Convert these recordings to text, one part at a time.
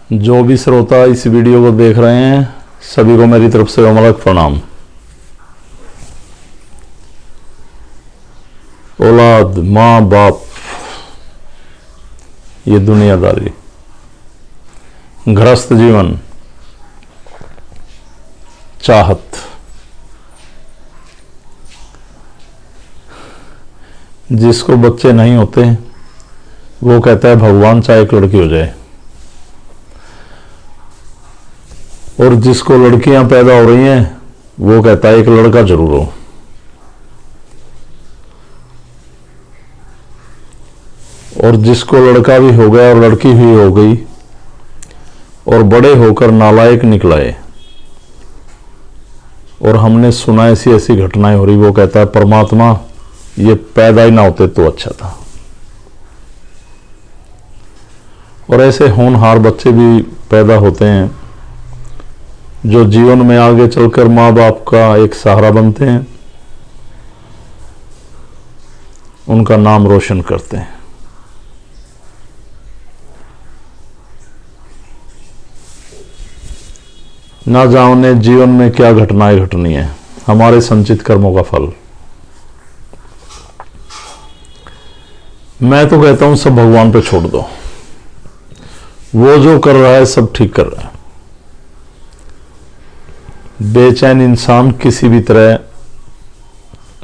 जो भी श्रोता इस वीडियो को देख रहे हैं सभी को मेरी तरफ से अमलक प्रणाम। औलाद, माँ बाप, ये दुनियादारी, गृहस्थ जीवन, चाहत, जिसको बच्चे नहीं होते वो कहता है भगवान चाहे एक लड़की हो जाए, और जिसको लड़कियां पैदा हो रही हैं वो कहता है एक लड़का जरूर हो। और जिसको लड़का भी हो गया और लड़की भी हो गई और बड़े होकर नालायक निकलाए और हमने सुना ऐसी ऐसी घटनाएं हो रही, वो कहता है परमात्मा ये पैदा ही ना होते तो अच्छा था। और ऐसे होनहार बच्चे भी पैदा होते हैं जो जीवन में आगे चलकर माँ बाप का एक सहारा बनते हैं, उनका नाम रोशन करते हैं। ना जाने जीवन में क्या घटनाएं घटनी है, हमारे संचित कर्मों का फल। मैं तो कहता हूं सब भगवान पे छोड़ दो, वो जो कर रहा है सब ठीक कर रहा है। बेचैन इंसान किसी भी तरह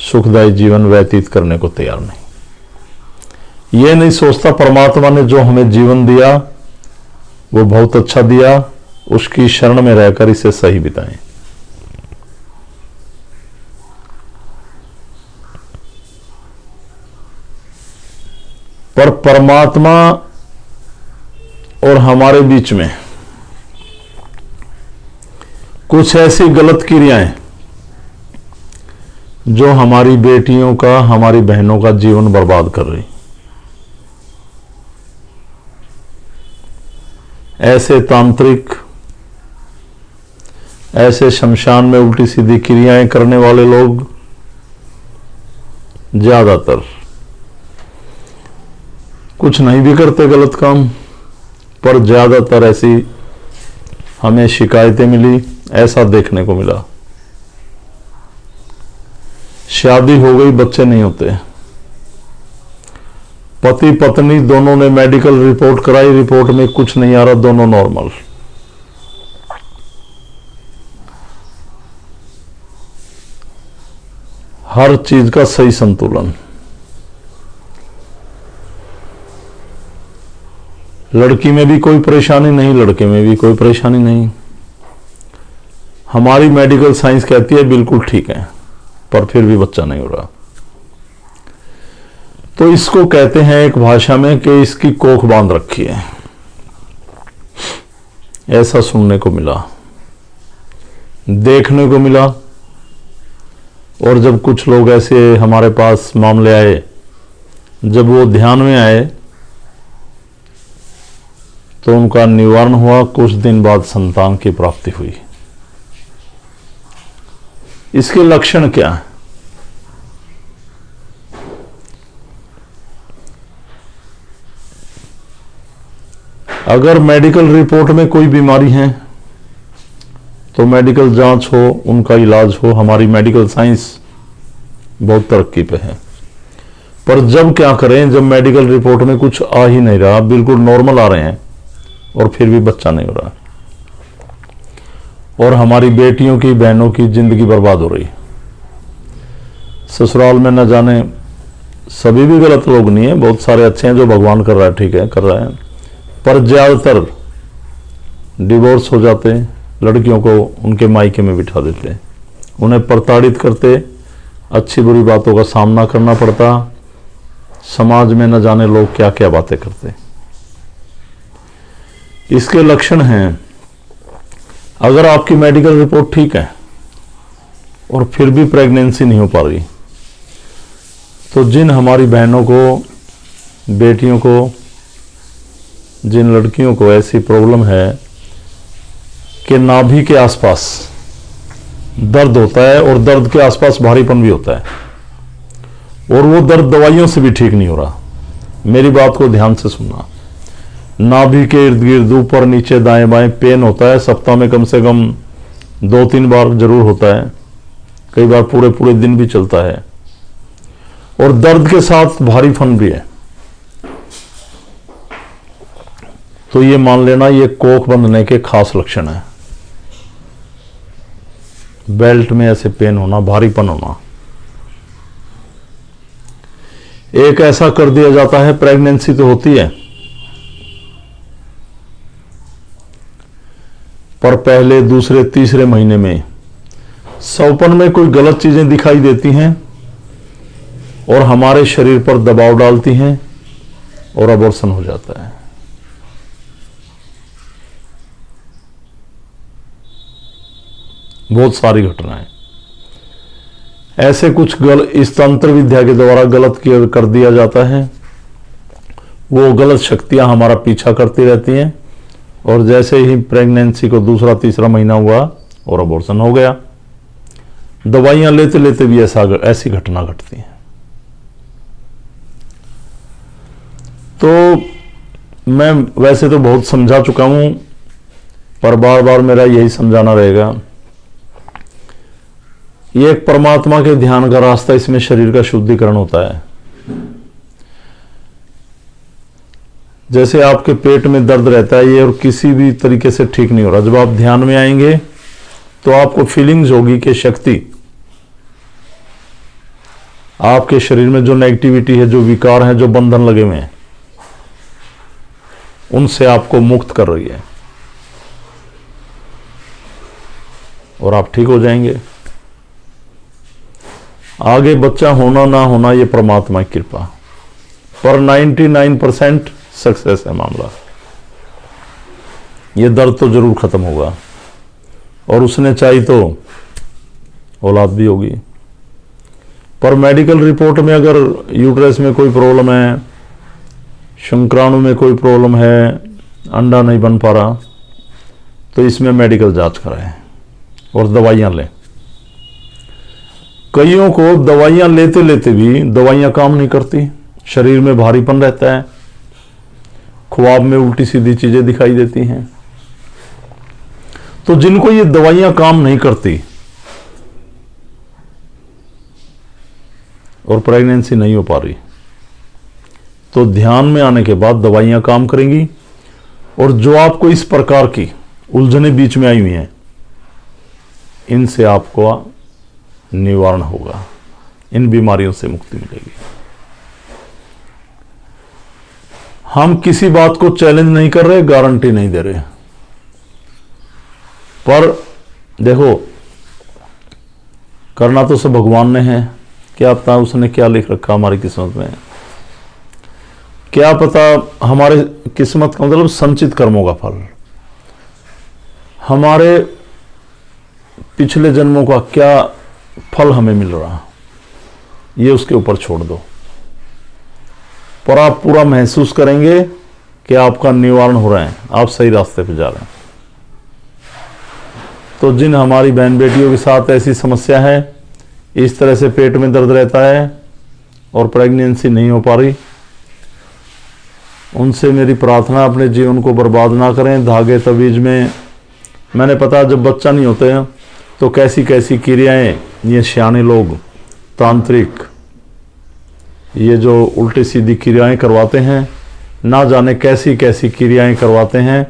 सुखदायी जीवन व्यतीत करने को तैयार नहीं। ये नहीं सोचता परमात्मा ने जो हमें जीवन दिया वो बहुत अच्छा दिया, उसकी शरण में रहकर इसे सही बिताएं। पर परमात्मा और हमारे बीच में कुछ ऐसी गलत क्रियाएं जो हमारी बेटियों का, हमारी बहनों का जीवन बर्बाद कर रही। ऐसे तांत्रिक, ऐसे शमशान में उल्टी सीधी क्रियाएं करने वाले लोग ज्यादातर कुछ नहीं भी करते गलत काम, पर ज्यादातर ऐसी हमें शिकायतें मिली, ऐसा देखने को मिला। शादी हो गई, बच्चे नहीं होते, पति पत्नी दोनों ने मेडिकल रिपोर्ट कराई, रिपोर्ट में कुछ नहीं आ रहा, दोनों नॉर्मल। हर चीज का सही संतुलन। लड़की में भी कोई परेशानी नहीं, लड़के में भी कोई परेशानी नहीं। हमारी मेडिकल साइंस कहती है बिल्कुल ठीक है, पर फिर भी बच्चा नहीं हो रहा। तो इसको कहते हैं एक भाषा में कि इसकी कोख बांध रखी है। ऐसा सुनने को मिला, देखने को मिला। और जब कुछ लोग ऐसे हमारे पास मामले आए, जब वो ध्यान में आए तो उनका निवारण हुआ, कुछ दिन बाद संतान की प्राप्ति हुई। इसके लक्षण क्या है? अगर मेडिकल रिपोर्ट में कोई बीमारी है तो मेडिकल जांच हो, उनका इलाज हो। हमारी मेडिकल साइंस बहुत तरक्की पे है। पर जब क्या करें, जब मेडिकल रिपोर्ट में कुछ आ ही नहीं रहा, बिल्कुल नॉर्मल आ रहे हैं और फिर भी बच्चा नहीं हो रहा, और हमारी बेटियों की, बहनों की जिंदगी बर्बाद हो रही। ससुराल में न जाने, सभी भी गलत लोग नहीं है, बहुत सारे अच्छे हैं जो भगवान कर रहा है, ठीक है कर रहा है, पर ज्यादातर डिवोर्स हो जाते, लड़कियों को उनके मायके में बिठा देते, उन्हें प्रताड़ित करते, अच्छी बुरी बातों का सामना करना पड़ता, समाज में न जाने लोग क्या क्या बातें करते। इसके लक्षण हैं, अगर आपकी मेडिकल रिपोर्ट ठीक है और फिर भी प्रेगनेंसी नहीं हो पा रही, तो जिन हमारी बहनों को, बेटियों को, जिन लड़कियों को ऐसी प्रॉब्लम है कि नाभि के आसपास दर्द होता है और दर्द के आसपास भारीपन भी होता है, और वो दर्द दवाइयों से भी ठीक नहीं हो रहा, मेरी बात को ध्यान से सुनना, नाभि के इर्द गिर्द ऊपर नीचे दाएं बाएं पेन होता है। सप्ताह में कम से कम 2-3 बार जरूर होता है, कई बार पूरे पूरे दिन भी चलता है, और दर्द के साथ भारीपन भी है। तो ये मान लेना ये कोख बंधने के खास लक्षण है। बेल्ट में ऐसे पेन होना, भारीपन होना। एक ऐसा कर दिया जाता है, प्रेगनेंसी तो होती है पर पहले दूसरे तीसरे महीने में स्वप्न में कोई गलत चीजें दिखाई देती हैं और हमारे शरीर पर दबाव डालती हैं और अबॉर्शन हो जाता है। बहुत सारी घटनाएं ऐसे कुछ इस तंत्र विद्या के द्वारा गलत कर दिया जाता है। वो गलत शक्तियां हमारा पीछा करती रहती हैं और जैसे ही प्रेगनेंसी को दूसरा तीसरा महीना हुआ और अबॉर्शन हो गया। दवाइयां लेते लेते भी ऐसी घटना घटती है। तो मैं वैसे तो बहुत समझा चुका हूं, पर बार बार मेरा यही समझाना रहेगा। ये एक परमात्मा के ध्यान का रास्ता, इसमें शरीर का शुद्धिकरण होता है। जैसे आपके पेट में दर्द रहता है ये और किसी भी तरीके से ठीक नहीं हो रहा, जब आप ध्यान में आएंगे तो आपको फीलिंग्स होगी कि शक्ति आपके शरीर में जो नेगेटिविटी है, जो विकार है, जो बंधन लगे हुए हैं, उनसे आपको मुक्त कर रही है और आप ठीक हो जाएंगे। आगे बच्चा होना ना होना ये परमात्मा की कृपा, पर 99% सक्सेस है मामला। ये दर्द तो जरूर खत्म होगा और उसने चाही तो औलाद भी होगी। पर मेडिकल रिपोर्ट में अगर यूट्रस में कोई प्रॉब्लम है, शुक्राणु में कोई प्रॉब्लम है, अंडा नहीं बन पा रहा, तो इसमें मेडिकल जांच कराएं और दवाइयां लें। कईयों को दवाइयां लेते लेते भी दवाइयां काम नहीं करती, शरीर में भारीपन रहता है, ख्वाब में उल्टी सीधी चीजें दिखाई देती हैं। तो जिनको ये दवाइयां काम नहीं करती और प्रेगनेंसी नहीं हो पा रही, तो ध्यान में आने के बाद दवाइयां काम करेंगी। और जो आपको इस प्रकार की उलझने बीच में आई हुई हैं, इनसे आपको निवारण होगा, इन बीमारियों से मुक्ति मिलेगी। हम किसी बात को चैलेंज नहीं कर रहे, गारंटी नहीं दे रहे, पर देखो करना तो सब भगवान ने है। क्या पता उसने क्या लिख रखा हमारी किस्मत में, क्या पता हमारे किस्मत का मतलब संचित कर्मों का फल, हमारे पिछले जन्मों का क्या फल हमें मिल रहा, ये उसके ऊपर छोड़ दो। पर आप पूरा महसूस करेंगे कि आपका निवारण हो रहा है, आप सही रास्ते पे जा रहे हैं। तो जिन हमारी बहन बेटियों के साथ ऐसी समस्या है, इस तरह से पेट में दर्द रहता है और प्रेगनेंसी नहीं हो पा रही, उनसे मेरी प्रार्थना, अपने जीवन को बर्बाद ना करें धागे तवीज में। मैंने पता जब बच्चा नहीं होते हैं तो कैसी कैसी क्रियाएं ये सियाने लोग तांत्रिक ये जो उल्टी सीधी क्रियाएं करवाते हैं, ना जाने कैसी कैसी क्रियाएं करवाते हैं,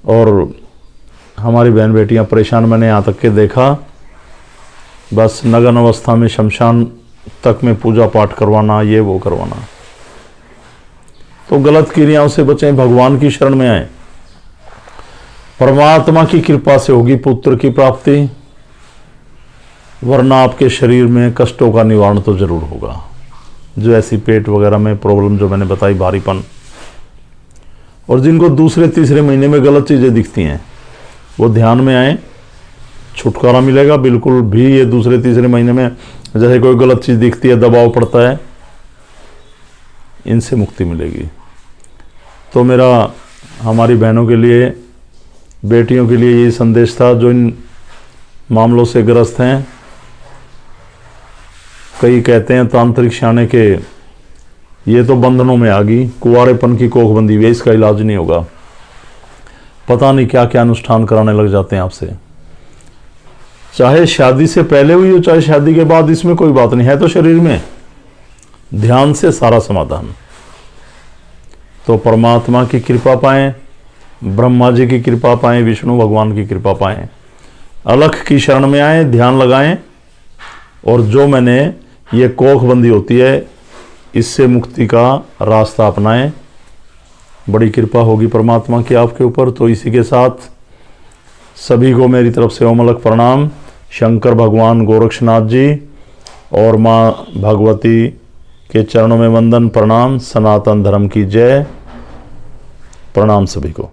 और हमारी बहन बेटियां परेशान। मैंने यहाँ तक के देखा, बस नग्न अवस्था में शमशान तक में पूजा पाठ करवाना, ये वो करवाना। तो गलत क्रियाओं से बचें, भगवान की शरण में आए, परमात्मा की कृपा से होगी पुत्र की प्राप्ति, वरना आपके शरीर में कष्टों का निवारण तो जरूर होगा। जो ऐसी पेट वगैरह में प्रॉब्लम जो मैंने बताई, भारीपन, और जिनको दूसरे तीसरे महीने में गलत चीजें दिखती हैं, वो ध्यान में आए, छुटकारा मिलेगा। बिल्कुल भी ये दूसरे तीसरे महीने में जैसे कोई गलत चीज दिखती है, दबाव पड़ता है, इनसे मुक्ति मिलेगी। तो मेरा हमारी बहनों के लिए, बेटियों के लिए ये संदेश था जो इन मामलों से ग्रस्त हैं। कई कहते हैं तांत्रिक शाने के ये तो बंधनों में आ गई, कुंवारेपन की कोखबंदी हुई, इसका इलाज नहीं होगा। पता नहीं क्या क्या अनुष्ठान कराने लग जाते हैं आपसे, चाहे शादी से पहले हुई हो चाहे शादी के बाद, इसमें कोई बात नहीं है, तो शरीर में ध्यान से सारा समाधान। तो परमात्मा की कृपा पाएं, ब्रह्मा जी की कृपा पाएं, विष्णु भगवान की कृपा पाएं, अलख की शरण में आएं, ध्यान लगाएं, और जो मैंने ये कोखबंदी होती है इससे मुक्ति का रास्ता अपनाएं। बड़ी कृपा होगी परमात्मा की आपके ऊपर। तो इसी के साथ सभी को मेरी तरफ से ओम अलख प्रणाम। शंकर भगवान, गोरक्षनाथ जी और माँ भगवती के चरणों में वंदन प्रणाम। सनातन धर्म की जय। प्रणाम सभी को।